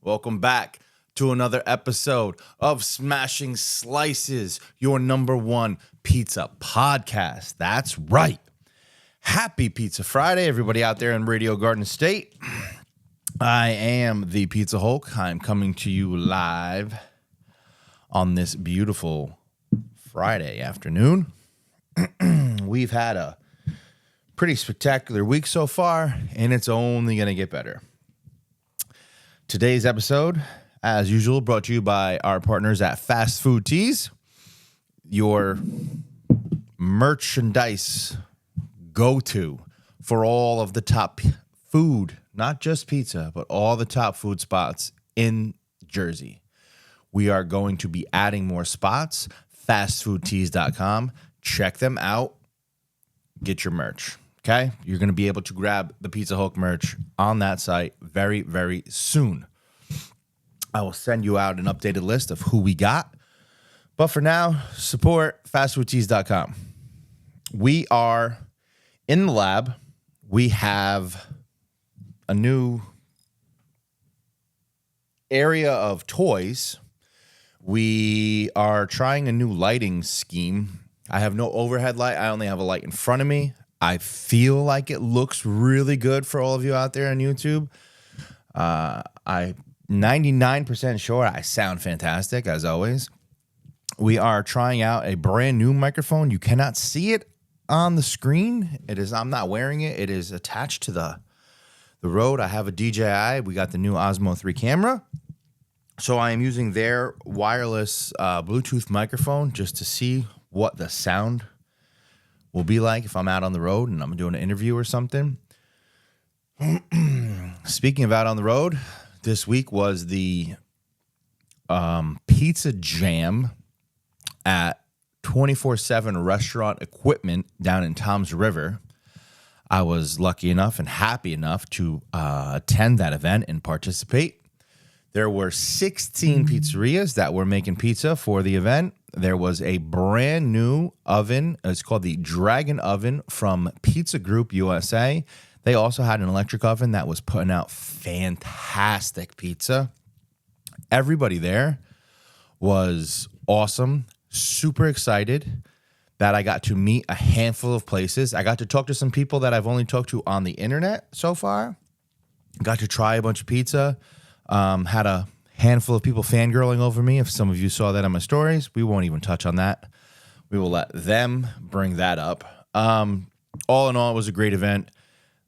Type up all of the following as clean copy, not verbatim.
Welcome back to another episode of Smashing Slices, your number one pizza podcast. That's right. Happy Pizza Friday, everybody out there in Radio Garden State. I am the ThePizzaHulk. I'm coming to you live on this beautiful Friday afternoon. We've had a pretty spectacular week so far, and it's only going to get better. Today's episode, as usual, brought to you by our partners at Fast Food Tees, your merchandise go-to for all of the top food, not just pizza, but all the top food spots in Jersey. We are going to be adding more spots, fastfoodtees.com. Check them out. Get your merch. Okay, you're going to be able to grab the ThePizzaHulk merch on that site very, very soon. I will send you out an updated list of who we got. But for now, support fastfoodtees.com. We are in the lab. We have a new area of toys. We are trying a new lighting scheme. I have no overhead light. I only have a light in front of me. I feel like it looks really good for all of you out there on YouTube. I'm 99% sure I sound fantastic, as always. We are trying out a brand new microphone. You cannot see it on the screen. I'm not wearing it. It is attached to the Rode. I have a DJI. We got the new OSMO 3 camera. So I am using their wireless Bluetooth microphone just to see what the sound will be like if I'm out on the road and I'm doing an interview or something. Speaking of out on the road, this week was the Pizza Jam at 24/7 Restaurant Equipment down in Toms River. I was lucky enough and happy enough to attend that event and participate. There were 16 pizzerias that were making pizza for the event. There was a brand new oven. It's called the Dragon Oven from Pizza Group USA. They also had an electric oven that was putting out fantastic pizza. Everybody there was awesome, super excited that I got to meet a handful of places. I got to talk to some people that I've only talked to on the internet so far. Got to try a bunch of pizza. Had a handful of people fangirling over me. If some of you saw that on my stories, we won't even touch on that. We will let them bring that up. All in all, it was a great event.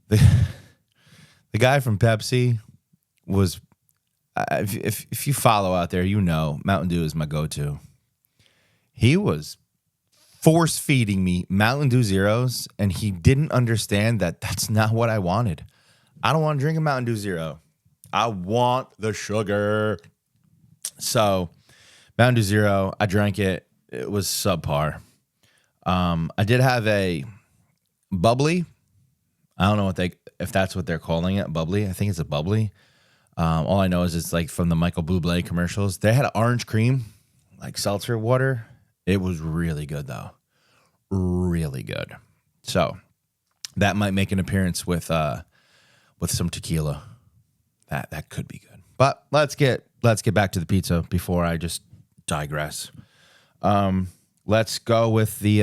The guy from Pepsi was, if you follow out there, you know Mountain Dew is my go-to. He was force feeding me Mountain Dew Zeros, and he didn't understand that that's not what I wanted. I don't want to drink a Mountain Dew Zero. I want the sugar. So, Mountain Dew Zero, I drank it. It was subpar. I did have a bubbly. I don't know if that's what they're calling it, bubbly. I think it's a bubbly. All I know is it's like from the Michael Bublé commercials. They had an orange cream, like seltzer water. It was really good, though. Really good. So, that might make an appearance with some tequila. That could be good. But let's get back to the pizza before I just digress. Let's go with the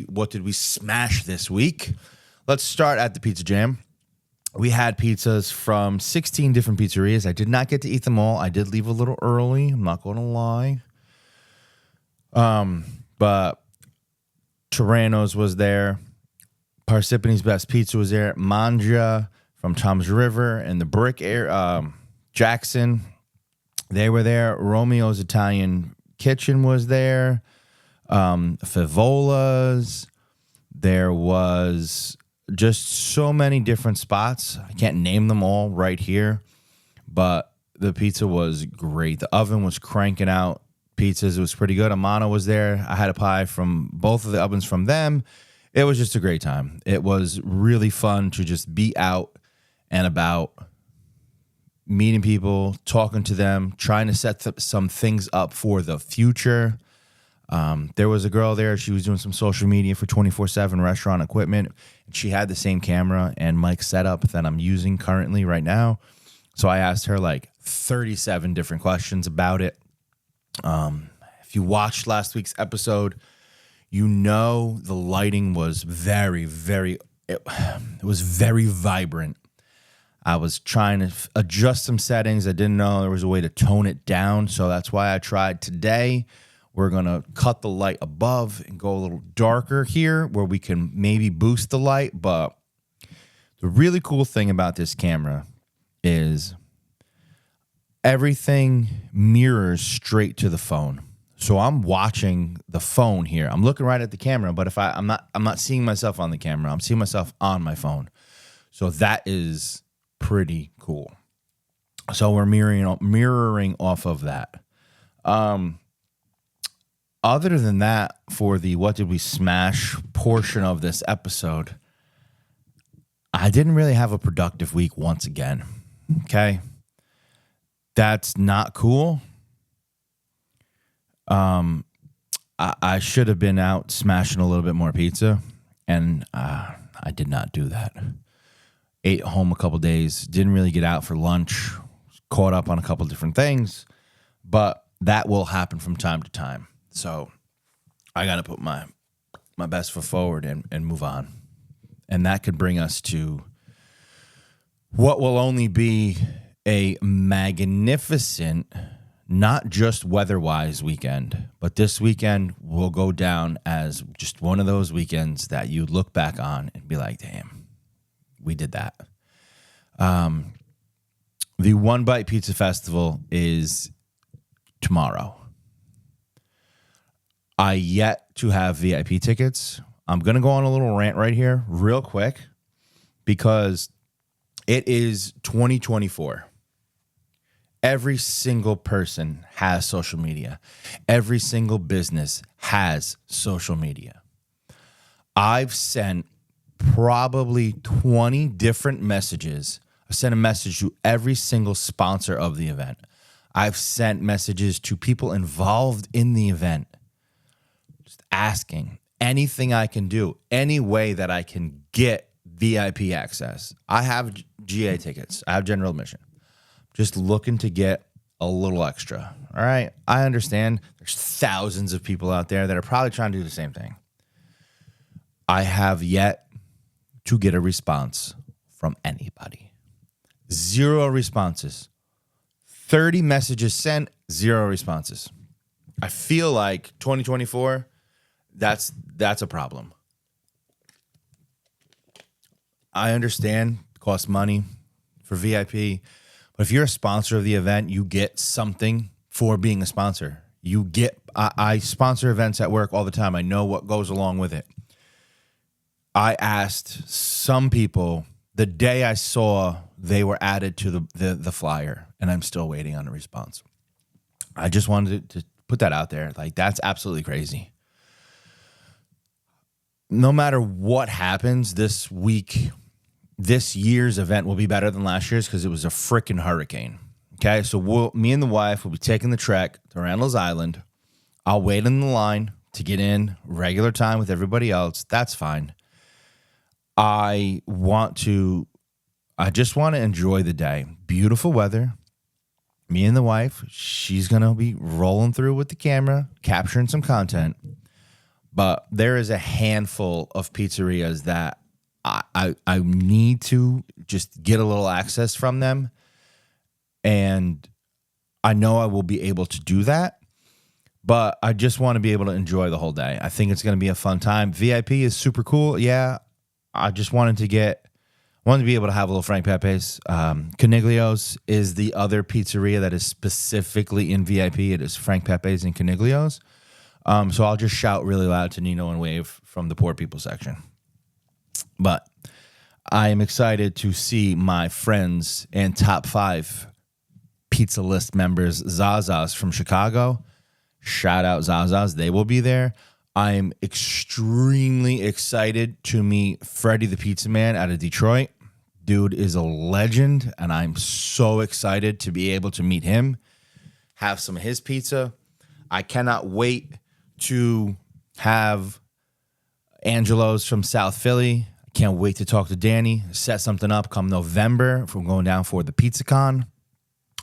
what did we smash this week? Let's start at the Pizza Jam. We had pizzas from 16 different pizzerias. I did not get to eat them all. I did leave a little early. I'm not going to lie. But Torano's was there. Parsippany's Best Pizza was there. Mangia from Toms River and the Brick Air, Jackson, they were there. Romeo's Italian Kitchen was there. Favola's. There was just so many different spots. I can't name them all right here, but the pizza was great. The oven was cranking out pizzas. It was pretty good. Amano was there. I had a pie from both of the ovens from them. It was just a great time. It was really fun to just be out and about, meeting people, talking to them, trying to set some things up for the future. There was a girl there. She was doing some social media for 24/7 Restaurant Equipment. She had the same camera and mic setup that I'm using currently right now. So I asked her like 37 different questions about it. If you watched last week's episode, you know the lighting was very, very, it was very vibrant. I was trying to adjust some settings. I didn't know there was a way to tone it down, so that's why I tried today. We're going to cut the light above and go a little darker here where we can maybe boost the light. But the really cool thing about this camera is everything mirrors straight to the phone. So I'm watching the phone here. I'm looking right at the camera, but if I'm not seeing myself on the camera. I'm seeing myself on my phone. So that is pretty cool. So we're mirroring off of that. Other than that, for the what did we smash portion of this episode, I didn't really have a productive week once again. Okay. That's not cool. I should have been out smashing a little bit more pizza, and I did not do that. Ate home a couple days, didn't really get out for lunch, caught up on a couple different things, but that will happen from time to time. So I got to put my best foot forward and move on. And that could bring us to what will only be a magnificent, not just weather-wise weekend, but this weekend will go down as just one of those weekends that you look back on and be like, damn, we did that. The One Bite Pizza Festival is tomorrow. I yet to have VIP tickets. I'm going to go on a little rant right here real quick because it is 2024. Every single person has social media. Every single business has social media. I've sent probably 20 different messages. I've sent a message to every single sponsor of the event. I've sent messages to people involved in the event, just asking anything I can do, any way that I can get VIP access. I have GA tickets. I have general admission. Just looking to get a little extra. All right. I understand there's thousands of people out there that are probably trying to do the same thing. I have yet to get a response from anybody. 0 responses. 30 messages sent, 0 responses. I feel like 2024, that's a problem. I understand it costs money for VIP. But if you're a sponsor of the event, you get something for being a sponsor. I sponsor events at work all the time. I know what goes along with it. I asked some people the day I saw they were added to the flyer, and I'm still waiting on a response. I just wanted to put that out there. Like, that's absolutely crazy. No matter what happens this week, this year's event will be better than last year's because it was a freaking hurricane. Okay, so me and the wife will be taking the trek to Randall's Island. I'll wait in the line to get in regular time with everybody else. That's fine. I just want to enjoy the day. Beautiful weather. Me and the wife, she's going to be rolling through with the camera, capturing some content. But there is a handful of pizzerias that I need to just get a little access from them. And I know I will be able to do that. But I just want to be able to enjoy the whole day. I think it's going to be a fun time. VIP is super cool. Yeah. I just wanted to be able to have a little Frank Pepe's. Caniglio's is the other pizzeria that is specifically in VIP. It is Frank Pepe's and Caniglio's. So I'll just shout really loud to Nino and wave from the poor people section. But I am excited to see my friends and top 5 pizza list members, Zaza's from Chicago. Shout out Zaza's. They will be there. I'm extremely excited to meet Freddie the Pizza Man out of Detroit. Dude is a legend, and I'm so excited to be able to meet him, have some of his pizza. I cannot wait to have Angelo's from South Philly. I can't wait to talk to Danny, set something up come November if we're going down for the PizzaCon.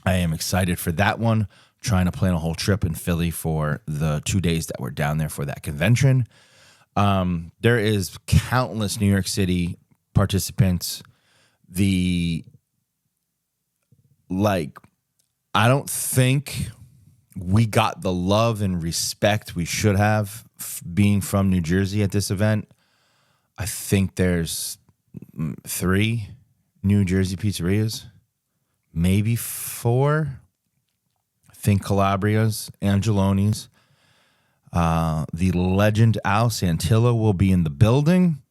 I am excited for that one. Trying to plan a whole trip in Philly for the 2 days that we're down there for that convention. There is countless New York City participants. I don't think we got the love and respect we should have being from New Jersey at this event. I think there's 3 New Jersey pizzerias, maybe 4. I think Calabria's, Angeloni's. The legend Al Santillo will be in the building.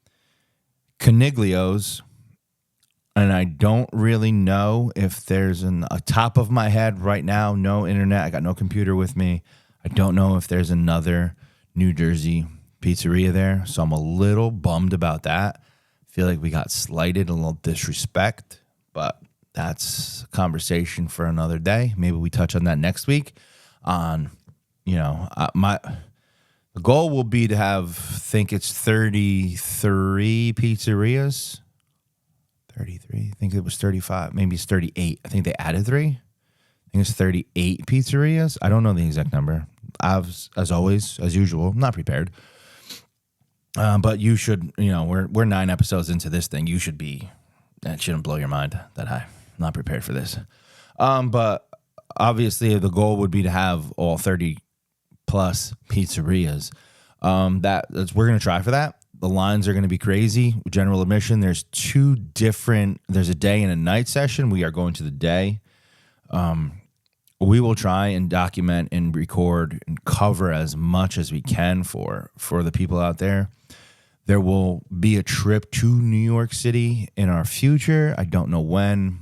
Caniglio's. And I don't really know if there's a top of my head right now, no internet. I got no computer with me. I don't know if there's another New Jersey pizzeria there. So I'm a little bummed about that. I feel like we got slighted, a little disrespect, but that's a conversation for another day. Maybe we touch on that next week. The goal will be to have, I think it's 33 pizzerias. 33. I think it was 35. Maybe it's 38. I think they added 3. I think it's 38 pizzerias. I don't know the exact number. As always, as usual, I'm not prepared. But you should, we're 9 episodes into this thing. That shouldn't blow your mind that I'm not prepared for this. But obviously the goal would be to have all 30 plus pizzerias. We're going to try for that. The lines are going to be crazy. General admission, there's a day and a night session. We are going to the day. We will try and document and record and cover as much as we can for the people out there. There will be a trip to New York City in our future. I don't know when.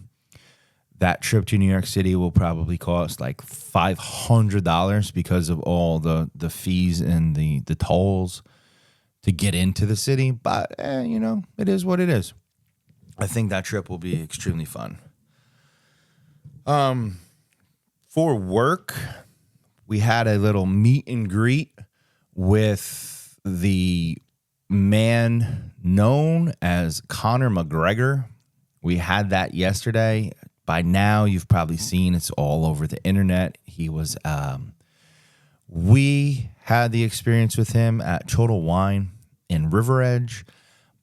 That trip to New York City will probably cost like $500 because of all the fees and the tolls to get into the city, but it is what it is. I think that trip will be extremely fun. For work, we had a little meet and greet with the man known as Conor McGregor. We had that yesterday. By now, you've probably seen it's all over the internet. He was, we had the experience with him at Total Wine in River Edge,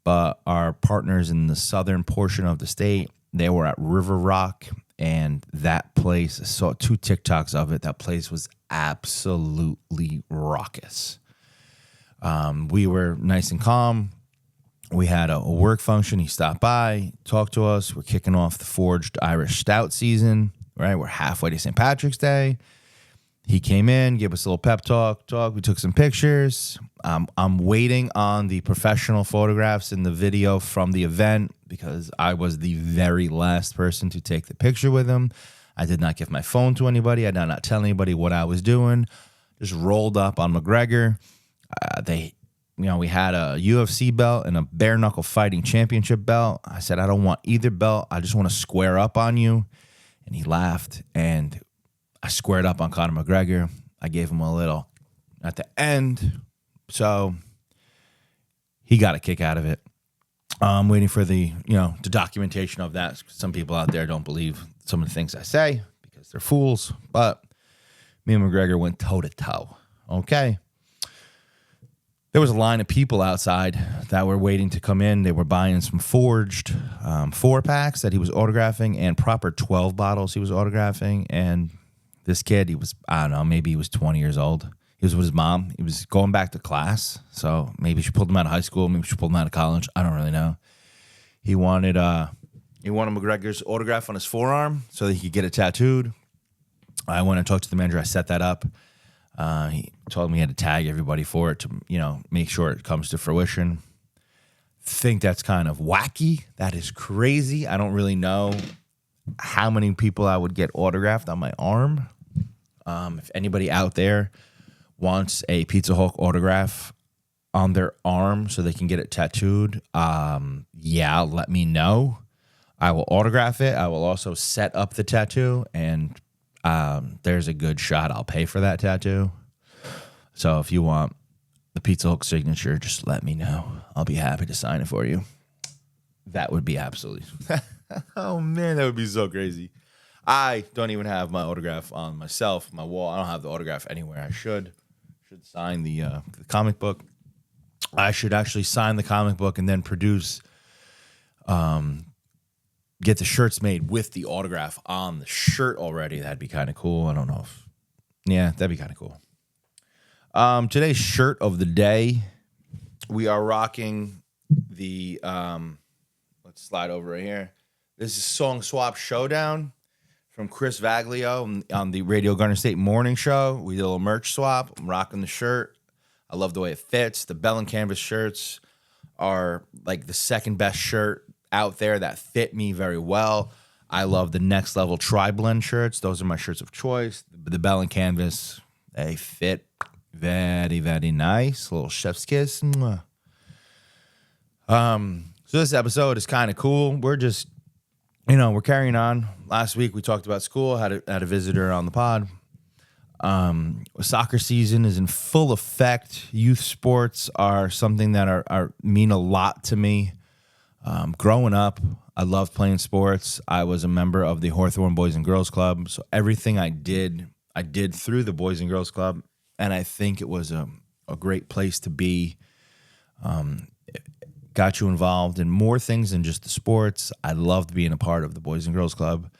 but our partners in the southern portion of the state, they were at River Rock, and that place, I saw 2 TikToks of it. That place was absolutely raucous. We were nice and calm. We had a work function. He stopped by, talked to us. We're kicking off the Forged Irish Stout season, right? We're halfway to St. Patrick's Day. He came in, gave us a little pep talk. We took some pictures. I'm waiting on the professional photographs and the video from the event because I was the very last person to take the picture with him. I did not give my phone to anybody. I did not tell anybody what I was doing. Just rolled up on McGregor. We had a UFC belt and a bare knuckle fighting championship belt. I said, I don't want either belt. I just want to square up on you. And he laughed, and I squared up on Conor McGregor. I gave him a little at the end. So he got a kick out of it. I'm waiting for the documentation of that. Some people out there don't believe some of the things I say because they're fools. But me and McGregor went toe to toe. Okay. There was a line of people outside that were waiting to come in. They were buying some forged 4-packs that he was autographing and proper 12 bottles he was autographing. And this kid, maybe he was 20 years old. He was with his mom. He was going back to class. So maybe she pulled him out of high school. Maybe she pulled him out of college. I don't really know. He wanted McGregor's autograph on his forearm so that he could get it tattooed. I went and talked to the manager. I set that up. He told me he had to tag everybody for it to, make sure it comes to fruition. Think that's kind of wacky. That is crazy. I don't really know how many people I would get autographed on my arm. If anybody out there wants a PizzaHulk autograph on their arm so they can get it tattooed, let me know. I will autograph it. I will also set up the tattoo, and there's a good shot I'll pay for that tattoo. So if you want the PizzaHulk signature, just let me know. I'll be happy to sign it for you. That would be absolutely... Oh, man, that would be so crazy. I don't even have my autograph on myself, my wall. I don't have the autograph anywhere. I should sign the comic book. I should actually sign the comic book and then produce, get the shirts made with the autograph on the shirt already. That'd be kind of cool. I don't know if, yeah, that'd be kind of cool. Today's shirt of the day, we are rocking the, let's slide over right here. This is Song Swap Showdown from Chris Vaglio on the Radio Garden State Morning Show. We did a little merch swap. I'm rocking the shirt. I love the way it fits. The Bell and Canvas shirts are like the second best shirt out there that fit me very well. I love the Next Level Tri-Blend shirts. Those are my shirts of choice. The Bell and Canvas, they fit very, very nice. A little chef's kiss. So this episode is kind of cool. We're just, we're carrying on. Last week we talked about school, had a visitor on the pod. Soccer season is in full effect. Youth sports are something that are mean a lot to me. Growing up, I loved playing sports. I was a member of the Hawthorne Boys and Girls Club. So everything I did through the Boys and Girls Club. And I think it was a great place to be. Got you involved in more things than just the sports. I loved being a part of the Boys and Girls Club.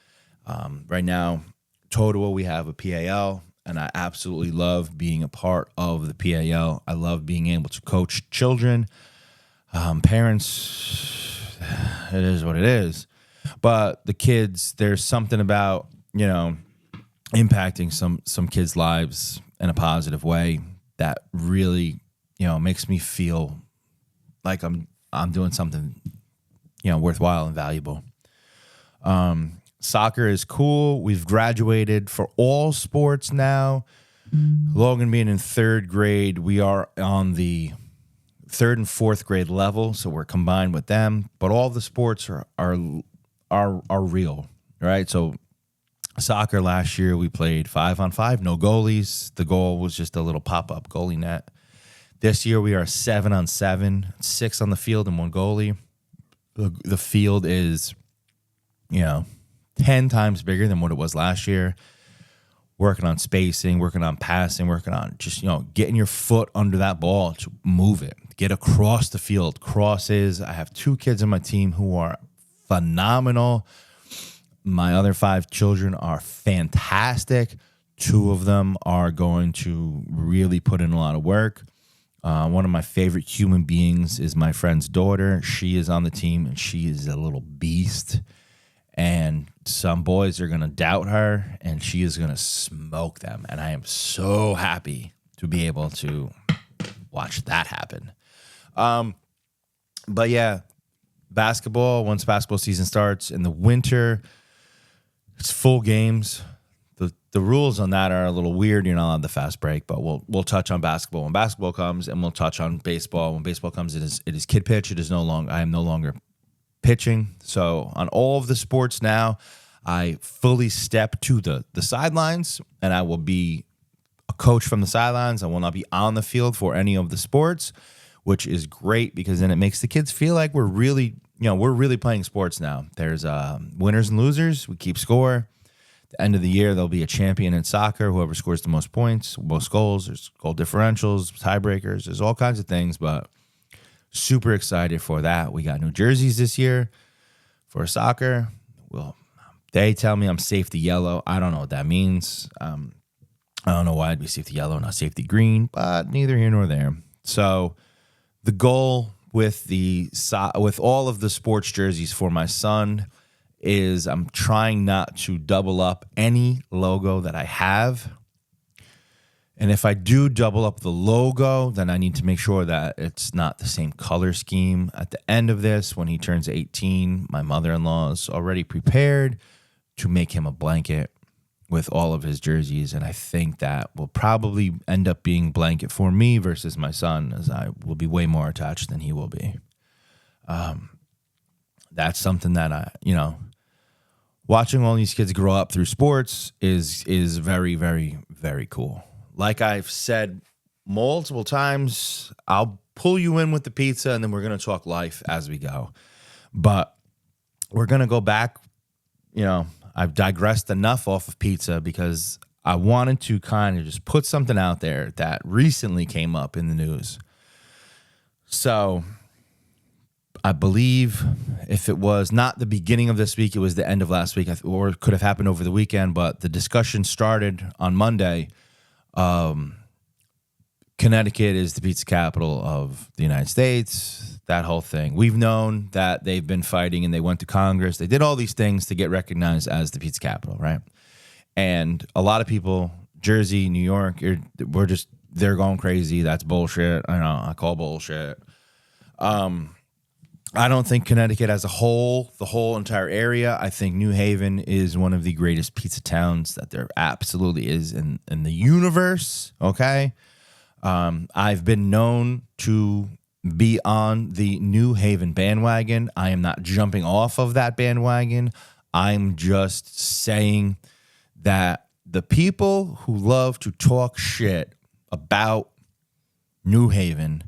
Right now, Totowa, we have a PAL, and I absolutely love being a part of the PAL. I love being able to coach children, parents. It is what it is. But the kids, there's something about, impacting some kids' lives in a positive way that really, makes me feel like I'm doing something, worthwhile and valuable. Soccer is cool. We've graduated for all sports now. Logan being in third grade, we are on the third and fourth grade level, so we're combined with them. But all the sports are real, right? So soccer last year we played 5-on-5, no goalies. The goal was just a little pop-up goalie net. This year we are 7-on-7, 6 on the field and 1 goalie. The field is, 10 times bigger than what it was last year. Working on spacing, working on passing, working on just, getting your foot under that ball to move it. Get across the field. Crosses. I have 2 kids on my team who are phenomenal. My other 5 children are fantastic. 2 of them are going to really put in a lot of work. One of my favorite human beings is my friend's daughter. She is on the team, and she is a little beast. And some boys are going to doubt her, and she is going to smoke them. And I am so happy to be able to watch that happen. But yeah, basketball, once basketball season starts in the winter, it's full games. The rules on that are a little weird. You're not allowed the fast break, but we'll touch on basketball when basketball comes, and we'll touch on baseball when baseball comes. It is kid pitch. I am no longer pitching. So on all of the sports now, I fully step to the sidelines, and I will be a coach from the sidelines. I will not be on the field for any of the sports, which is great because then it makes the kids feel like we're really playing sports now. There's winners and losers. We keep score. The end of the year, there'll be a champion in soccer, whoever scores the most points, most goals. There's goal differentials, tiebreakers. There's all kinds of things, but super excited for that. We got new jerseys this year for soccer. Well, they tell me I'm safety yellow. I don't know what that means. I don't know why I'd be safety yellow, not safety green, but neither here nor there. So the goal with all of the sports jerseys for my son is I'm trying not to double up any logo that I have. And if I do double up the logo, then I need to make sure that it's not the same color scheme. At the end of this, when he turns 18, my mother-in-law is already prepared to make him a blanket with all of his jerseys. And I think that will probably end up being blanket for me versus my son, as I will be way more attached than he will be. That's something that watching all these kids grow up through sports is very, very, very cool. Like I've said multiple times, I'll pull you in with the pizza and then we're going to talk life as we go. But we're going to go back, I've digressed enough off of pizza because I wanted to kind of just put something out there that recently came up in the news. So I believe if it was not the beginning of this week, it was the end of last week, or it could have happened over the weekend, but the discussion started on Monday. Connecticut is the pizza capital of the United States, that whole thing. We've known that they've been fighting and they went to Congress. They did all these things to get recognized as the pizza capital, right? And a lot of people, Jersey, New York, they're going crazy. That's bullshit. I know, I call bullshit. I don't think Connecticut as a whole, the whole entire area, I think New Haven is one of the greatest pizza towns that there absolutely is in the universe, okay? I've been known to be on the New Haven bandwagon. I am not jumping off of that bandwagon. I'm just saying that the people who love to talk shit about New Haven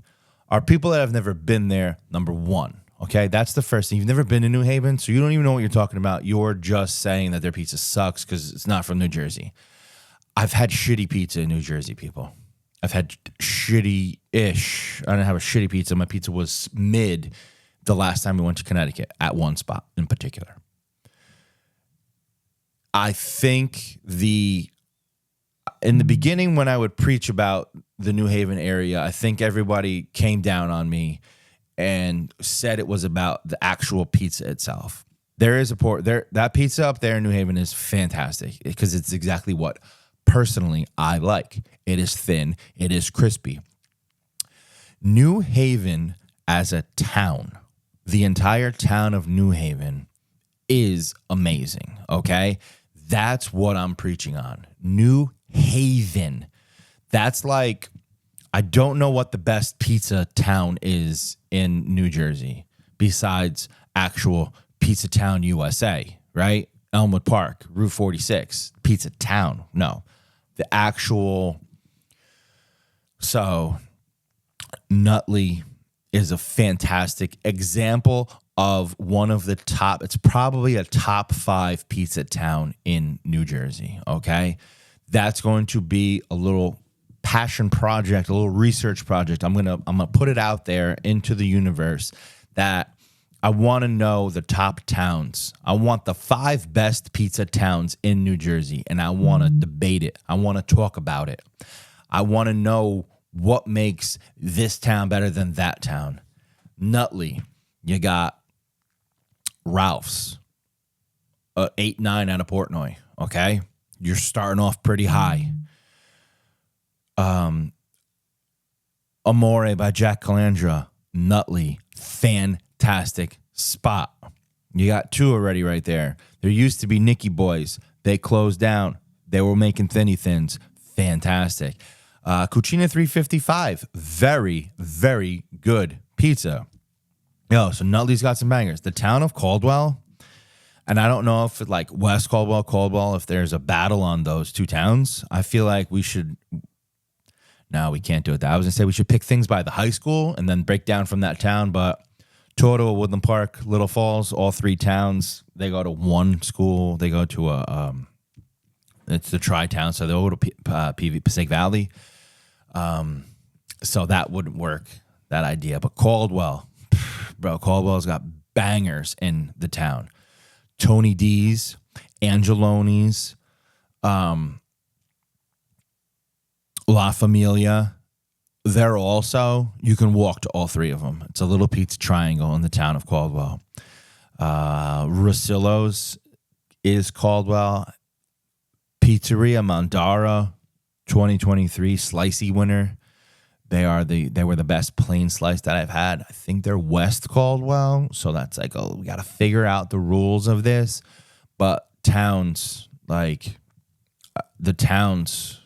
are people that have never been there, number one. Okay, that's the first thing. You've never been to New Haven, so you don't even know what you're talking about. You're just saying that their pizza sucks because it's not from New Jersey. I've had shitty pizza in New Jersey, people. I've had shitty-ish. I didn't have a shitty pizza. My pizza was mid the last time we went to Connecticut at one spot in particular. I think in the beginning when I would preach about the New Haven area, I think everybody came down on me and said it was about the actual pizza itself. There is that pizza up there in New Haven is fantastic because it's exactly what personally I like. It is thin, it is crispy. New Haven as a town, the entire town of New Haven is amazing, okay? That's what I'm preaching on. New Haven. That's like, I don't know what the best pizza town is in New Jersey besides actual Pizza Town USA, right? Elmwood Park, Route 46, Pizza Town. No, the actual. So Nutley is a fantastic example of one of the top. It's probably a top 5 pizza town in New Jersey. Okay, that's going to be a little passion project, a little research project. I'm gonna put it out there into the universe that I want to know the top towns. I want the 5 best pizza towns in New Jersey, and I want to debate it. I want to talk about it. I want to know what makes this town better than that town. Nutley, you got Ralph's, 8-9 out of Portnoy. Okay, you're starting off pretty high. Amore by Jack Calandra, Nutley, fantastic spot. You got 2 already right there. There used to be Nicky Boys. They closed down. They were making Thinny Thins. Fantastic. Cucina 355, very, very good pizza. So Nutley's got some bangers. The town of Caldwell, and I don't know if it, like West Caldwell, if there's a battle on those 2 towns. I feel like we should. No, we can't do it. I was going to say we should pick things by the high school and then break down from that town. But Totowa, Woodland Park, Little Falls, all 3 towns, they go to one school. They go to it's the Tri-Town, so they go to PV, Passaic Valley. So that wouldn't work, that idea. But Caldwell's got bangers in the town. Tony D's, Angeloni's, La Familia, they're also, you can walk to all 3 of them. It's a little pizza triangle in the town of Caldwell. Rosillo's is Caldwell. Pizzeria Mandara, 2023 Slicey winner. They were the best plain slice that I've had. I think they're West Caldwell, so that's like, we got to figure out the rules of this. But towns, like the towns,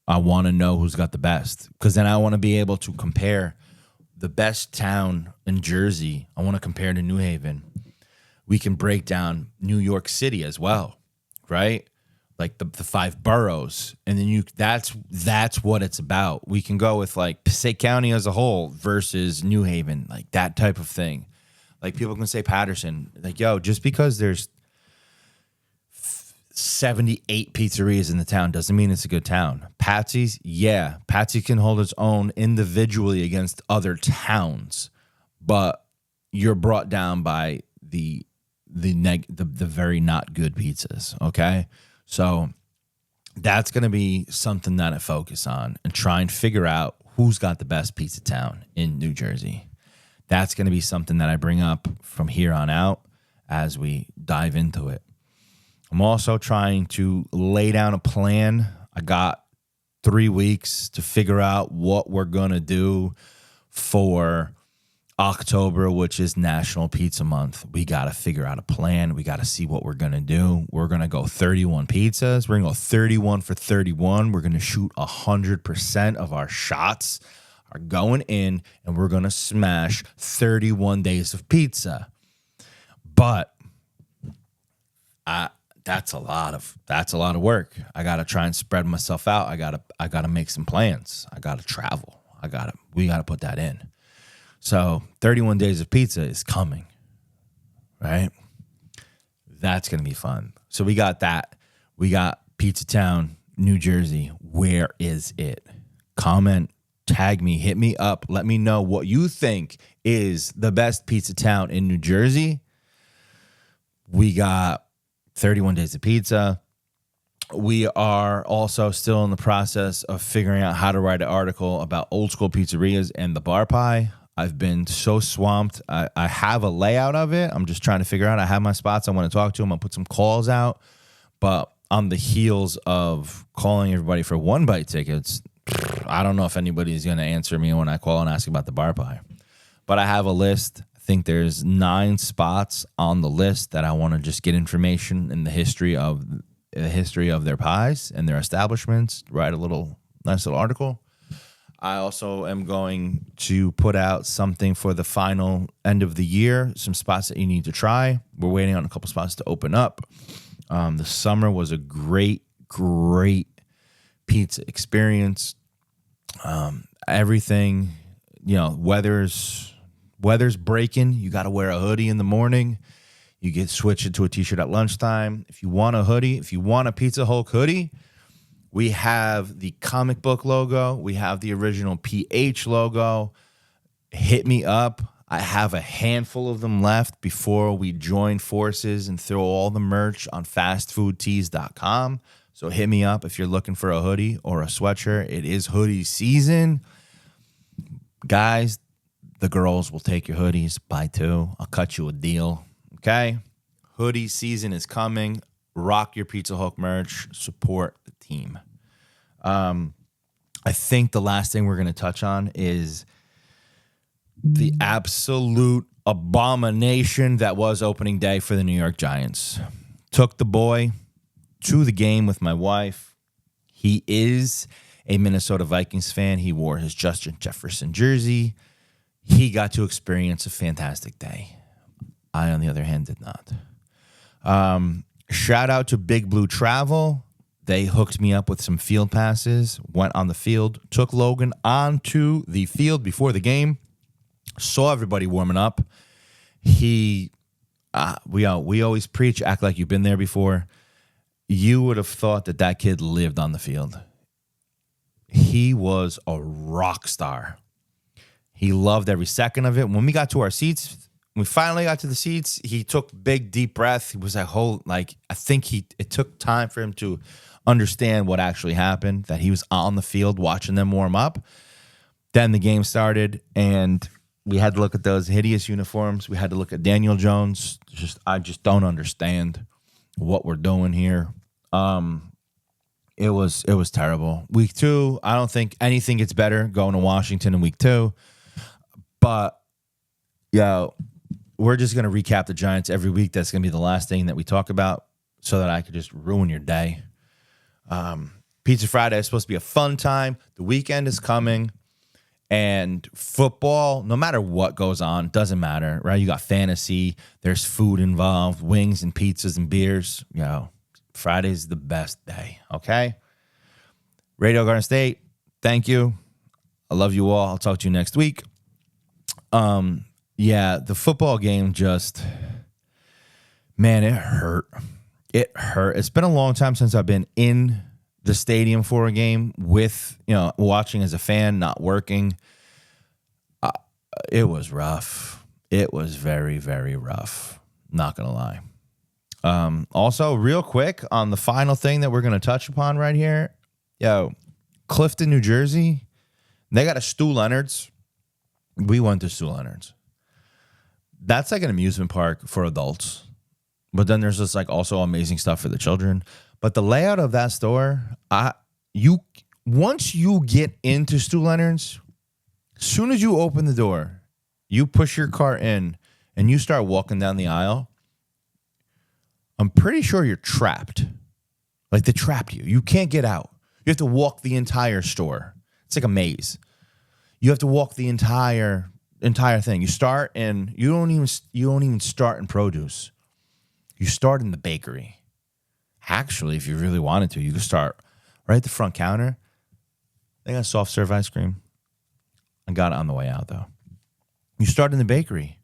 I want to know who's got the best, because then I want to be able to compare the best town in Jersey. I want to compare to New Haven. We can break down New York City as well, right? Like the 5 boroughs, and then that's what it's about. We can go with like Passaic County as a whole versus New Haven, like that type of thing. Like people can say Patterson, like, yo, just because there's 78 pizzerias in the town doesn't mean it's a good town. Patsy's, yeah, Patsy can hold its own individually against other towns, but you're brought down by the very not good pizzas, okay? So that's going to be something that I focus on and try and figure out who's got the best pizza town in New Jersey. That's going to be something that I bring up from here on out as we dive into it. I'm also trying to lay down a plan. I got 3 weeks to figure out what we're going to do for October, which is National Pizza Month. We got to figure out a plan. We got to see what we're going to do. We're going to go 31 pizzas. We're going to go 31 for 31. We're going to shoot 100% of our shots are going in, and we're going to smash 31 days of pizza. But that's a lot of work. I got to try and spread myself out. I got to make some plans. I got to travel. We got to put that in. So 31 days of pizza is coming, right? That's going to be fun. So we got that. We got Pizza Town, New Jersey. Where is it? Comment, tag me, hit me up. Let me know what you think is the best pizza town in New Jersey. We got 31 days of pizza. We are also still in the process of figuring out how to write an article about old school pizzerias and the bar pie. I've been so swamped. I have a layout of it. I'm just trying to figure out. I have my spots I want to talk to. I'm going to put some calls out. But on the heels of calling everybody for one bite tickets, I don't know if anybody's going to answer me when I call and ask about the bar pie. But I have a list. I think there's 9 spots on the list that I want to just get information in the history of their pies and their establishments. Write a nice little article. I also am going to put out something for the final end of the year, some spots that you need to try. We're waiting on a couple spots to open up. The summer was a great pizza experience. Everything, weather's breaking. You got to wear a hoodie in the morning. You get switched into a t-shirt at lunchtime. If you want a hoodie, if you want a PizzaHulk hoodie, we have the comic book logo. We have the original PH logo. Hit me up. I have a handful of them left before we join forces and throw all the merch on fastfoodtees.com. So hit me up if you're looking for a hoodie or a sweatshirt. It is hoodie season. Guys, the girls will take your hoodies. Buy 2. I'll cut you a deal. Okay? Hoodie season is coming. Rock your PizzaHulk merch. Support the team. I think the last thing we're going to touch on is the absolute abomination that was opening day for the New York Giants. Took the boy to the game with my wife. He is a Minnesota Vikings fan. He wore his Justin Jefferson jersey. He got to experience a fantastic day. I, on the other hand, did not. Shout out to Big Blue Travel. They hooked me up with some field passes, went on the field, took Logan onto the field before the game, saw everybody warming up. We always preach, act like you've been there before. You would have thought that kid lived on the field. He was a rock star. He loved every second of it. When we got to our seats, we finally got to the seats, he took big, deep breath. He was I think it took time for him to understand what actually happened, that he was on the field watching them warm up. Then the game started, and we had to look at those hideous uniforms. We had to look at Daniel Jones. I just don't understand what we're doing here. It was terrible. Week 2, I don't think anything gets better going to Washington in week 2. But, we're just going to recap the Giants every week. That's going to be the last thing that we talk about so that I could just ruin your day. Pizza Friday is supposed to be a fun time. The weekend is coming. And football, no matter what goes on, doesn't matter, right? You got fantasy. There's food involved, wings and pizzas and beers. Friday's the best day, okay? Radio Garden State, thank you. I love you all. I'll talk to you next week. The football game it hurt. it hurt. It's been a long time since I've been in the stadium for a game with, watching as a fan, not working. It was rough. It was very, very rough. Not going to lie. Also, real quick on the final thing that we're going to touch upon right here. Clifton, New Jersey, they got a Stu Leonard's. We went to Stu Leonard's. That's like an amusement park for adults. But then there's just like also amazing stuff for the children. But the layout of that store, once you get into Stu Leonard's, as soon as you open the door, you push your cart in and you start walking down the aisle, I'm pretty sure you're trapped. Like they trapped you. You can't get out. You have to walk the entire store. It's like a maze. You have to walk the entire thing. You start and you don't even start in produce. You start in the bakery. Actually, if you really wanted to, you could start right at the front counter. They got soft serve ice cream. I got it on the way out though. You start in the bakery.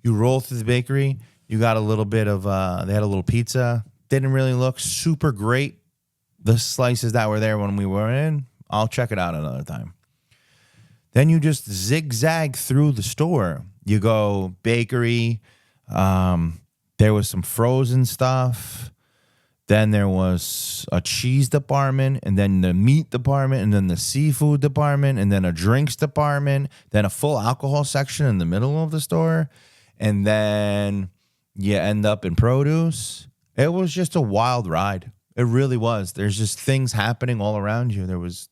You roll through the bakery. You got a little bit of, they had a little pizza. Didn't really look super great. The slices that were there when we were in, I'll check it out another time. Then you just zigzag through the store. You go bakery. There was some frozen stuff. Then there was a cheese department, and then the meat department, and then the seafood department, and then a drinks department, then a full alcohol section in the middle of the store, and then you end up in produce. It was just a wild ride. It really was. There's just things happening all around you. There was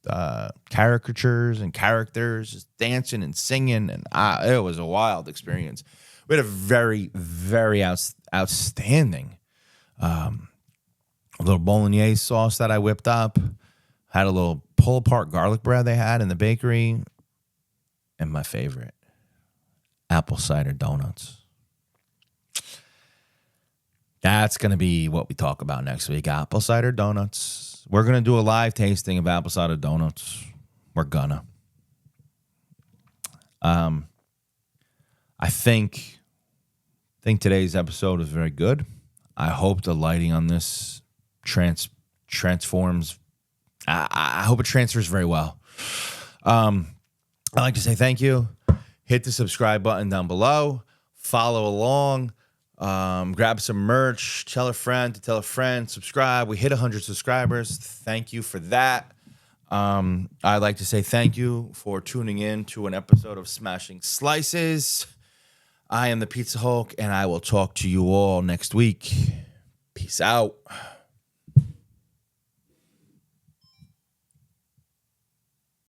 caricatures and characters just dancing and singing, and it was a wild experience. We had a very, very outstanding a little bolognese sauce that I whipped up. Had a little pull-apart garlic bread they had in the bakery. And my favorite, apple cider donuts. That's going to be what we talk about next week, apple cider donuts. We're going to do a live tasting of apple cider donuts. We're gonna. I think today's episode is very good. I hope the lighting on this transforms. I hope it transfers very well. I'd like to say thank you. Hit the subscribe button down below. Follow along. Grab some merch. Tell a friend to tell a friend. Subscribe. We hit 100 subscribers. Thank you for that. I'd like to say thank you for tuning in to an episode of Smashing Slices. I am the Pizza Hulk, and I will talk to you all next week. Peace out.